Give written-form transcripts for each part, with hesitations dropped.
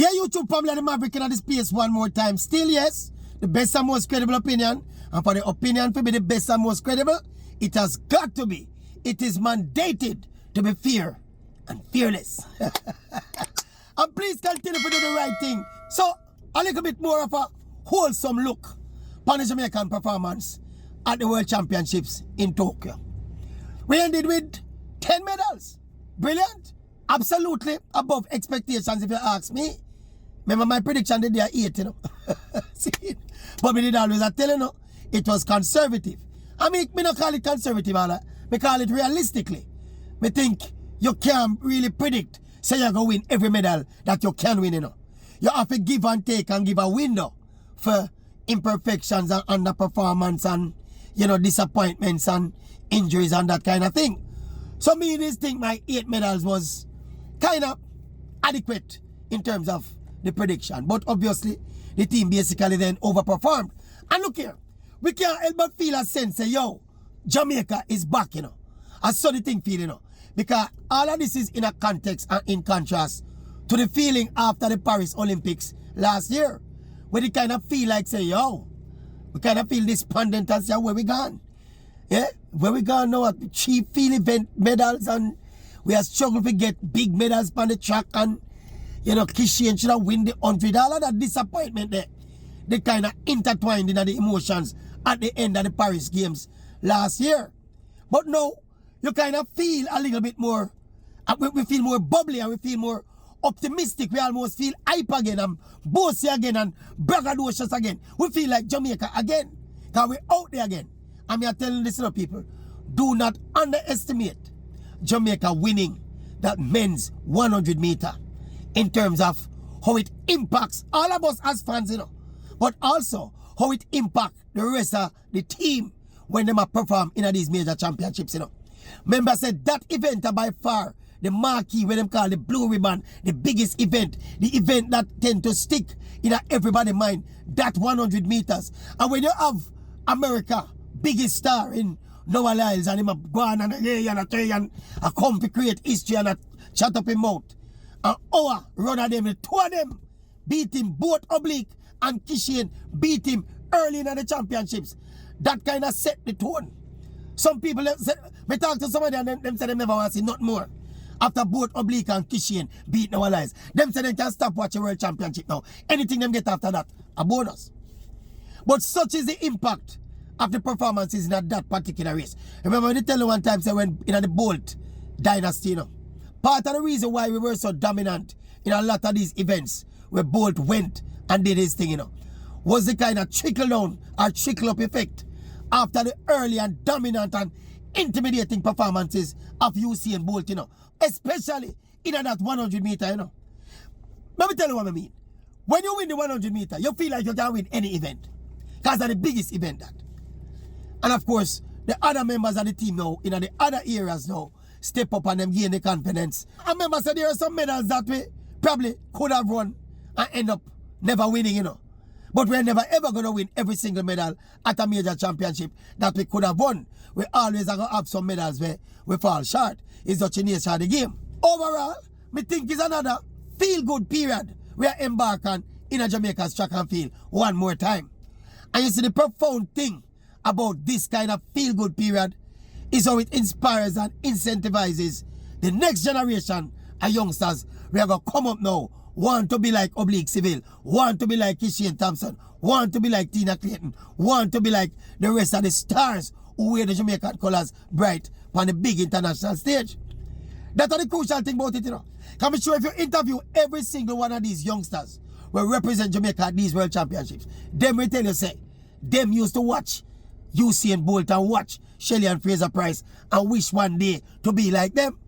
Yeah, YouTube family, the Maverick in the space one more time. Still, yes, the best and most credible opinion. And for the opinion to be the best and most credible, it has got to be. It is mandated to be fair and fearless. And please continue to do the right thing. So, a little bit more of a wholesome look on the Jamaican performance at the World Championships in Tokyo. We ended with 10 medals. Brilliant. Absolutely above expectations, if you ask me. Remember my prediction that they are 8, you know. See? But we did always tell you, know, it was conservative. I mean, me not call it conservative, I call it realistically. Me think you can't really predict, say you're going to win every medal that you can win, you know. You have to give and take and give a window for imperfections and underperformance and, you know, disappointments and injuries and that kind of thing. So me just think my 8 medals was kind of adequate in terms of the prediction. But obviously, the team basically then overperformed. And look here, we can't help but feel a sense of, yo, Jamaica is back, you know. I saw the thing feel, you know. Because all of this is in a context and in contrast to the feeling after the Paris Olympics last year. Where they kind of feel like, say, yo, we kind of feel despondent and say, where we gone? Yeah? Where we gone now at cheap field event medals, and we are struggling to get big medals on the track, and, you know, Kishian should have win the 100. All of that disappointment there, they kind of intertwined in the emotions at the end of the Paris Games last year. But now, you kind of feel a little bit more, we feel more bubbly and we feel more optimistic. We almost feel hype again and bossy again and braggadocious again. We feel like Jamaica again, because we're out there again. And we are telling this to people, do not underestimate Jamaica winning that men's 100 meter in terms of how it impacts all of us as fans, you know, but also how it impacts the rest of the team when they perform in these major championships, you know. Remember, said that event are by far the marquee, when them call the blue ribbon, the biggest event, the event that tend to stick in everybody's mind, that 100 meters. And when you have America, biggest star in Noah Lyles, and him a go on and a come to create history and a chat up his mouth. And our runner them, the 2 of them beat him, both Oblique and Kishian beat him early in the championships. That kind of set the tone. Some people, we talk to somebody and them say they never want to see nothing more. After both Oblique and Kishian beat Noah Lyles, them say they can stop watching World Championship now. Anything them get after that, a bonus. But such is the impact of the performances in that particular race. Remember when they tell you one time, say when in the Bolt dynasty, you know, part of the reason why we were so dominant in a lot of these events where Bolt went and did his thing, you know, was the kind of trickle down or trickle up effect after the early and dominant and intimidating performances of Usain Bolt, you know, especially in that 100 meter, you know. Let me tell you what I mean. When you win the 100 meter, you feel like you can win any event, because that's the biggest event that. And of course, the other members of the team now, in the other areas now, step up and them gain the confidence. I remember said there are some medals that we probably could have won and end up never winning, you know. But we're never ever going to win every single medal at a major championship that we could have won. We always are going to have some medals where we fall short. It's such a nature of the game. Overall, me think it's another feel-good period we are embarking in a Jamaica's track and field one more time. And you see the profound thing about this kind of feel-good period is how it inspires and incentivizes the next generation of youngsters. We are going to come up now, want to be like Oblique Civil, want to be like Kishian Thompson, want to be like Tina Clayton, want to be like the rest of the stars who wear the Jamaican colours bright on the big international stage. That's the crucial thing about it, you know. Can be sure if you interview every single one of these youngsters will represent Jamaica at these World Championships, them will tell you, say, them used to watch Usain Bolt and watch Shelley and Fraser Price and wish one day to be like them.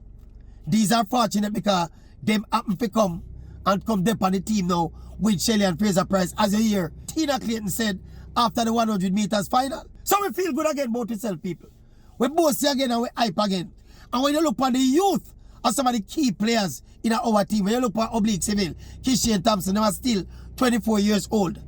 These are fortunate because them happen to come and come up on the team now with Shelley and Fraser Price. As you hear, Tina Clayton said after the 100 meters final. So we feel good again about itself, people. We bossy again and we hype again. And when you look at the youth of some of the key players in our team, when you look at Oblique Civil, Kishian Thompson, they are still 24 years old.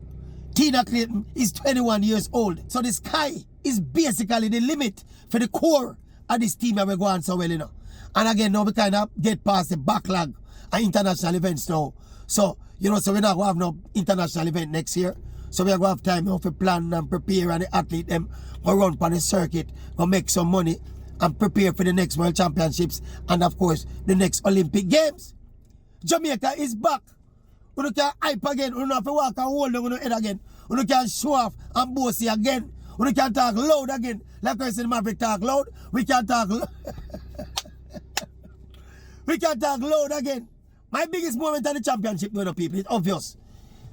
Tina Clayton is 21 years old. So the sky is basically the limit for the core of this team that we're going so well, you know. And again, now we kind of get past the backlog of international events now So, you know, so we're not going to have no international event next year. So we are going to have time now to plan and prepare, and the athlete them go run on the circuit, go make some money and prepare for the next World Championships and of course the next Olympic Games. Jamaica is back. You can hype again. You don't have to walk and hold on your head again. You can show off and bossy again. You can talk loud again. Like I said, Maverick talk loud. We can talk we can talk loud again. My biggest moment of the championship, you know, people, it's obvious.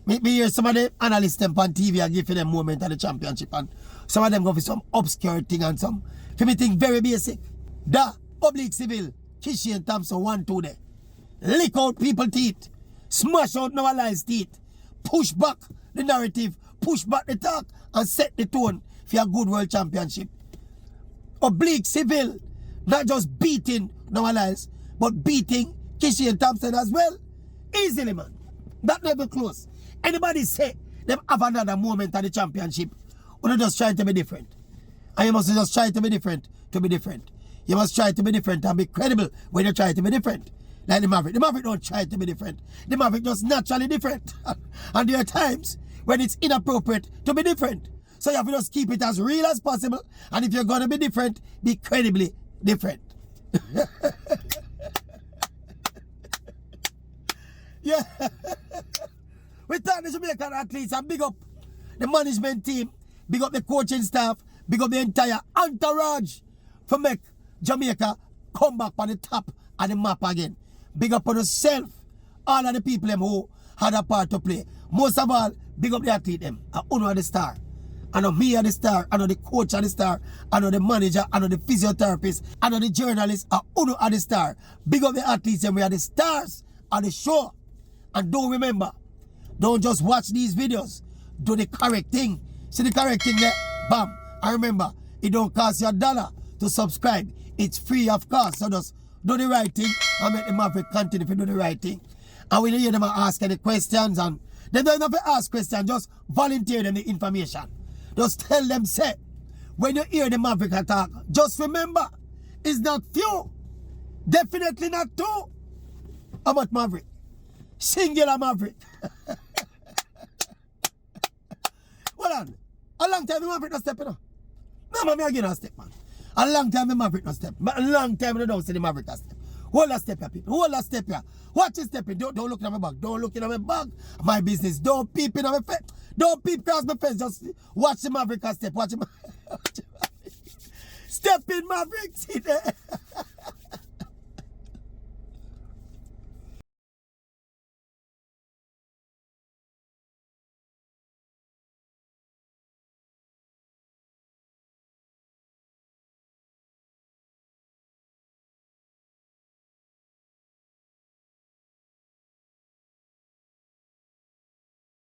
Me hear some of the analysts them on TV and give them moment of the championship, and some of them go for some obscure thing and some for me think very basic. The public civil, Kishi and Thompson 1-2 there. Lick out people teeth. Smash out no lies teeth. Push back the narrative. Push back the talk and set the tone for a good world championship. Oblique civil. Not just beating no lies, but beating Kishi and Thompson as well. Easily, man. That never close. Anybody say they have another moment at the championship, or just trying to be different. And you must just try to be different to be different. You must try to be different and be credible when you try to be different. Like the Maverick. The Maverick don't try to be different. The Maverick just naturally different. And there are times when it's inappropriate to be different. So you have to just keep it as real as possible. And if you're going to be different, be credibly different. Yeah. We thank the Jamaican athletes and big up the management team, big up the coaching staff, big up the entire entourage for make Jamaica come back on the top of the map again. Big up on yourself, all of the people them who had a part to play. Most of all, big up the athlete them. I know the star. I know me are the star. I know the coach are the star. I know the manager. I know the physiotherapist. I know the journalist. I know are the star. Big up the athletes and we are the stars of the show. And don't remember, don't just watch these videos. Do the correct thing. See the correct thing there? Bam. And remember, it don't cost you $1 to subscribe. It's free of cost. So just do the right thing and make the Maverick continue to do the right thing. And when you hear them ask any questions, and they don't have to ask questions, just volunteer them the information. Just tell them, say, when you hear the Maverick attack, just remember, it's not few. Definitely not two. How about Maverick? Singular Maverick. Hold on. A long time the Maverick not step, you know. No, man, again a step, man. A long time the Maverick not step. A long time I don't see the Maverick a step. Hold a step here, people. Hold a step here. Watch it stepping. Don't look in my bag. Don't look in my bag. My business. Don't peep in my face. Don't peep past my face. Just watch the Maverick a step. Watch him. Step in Maverick. See there.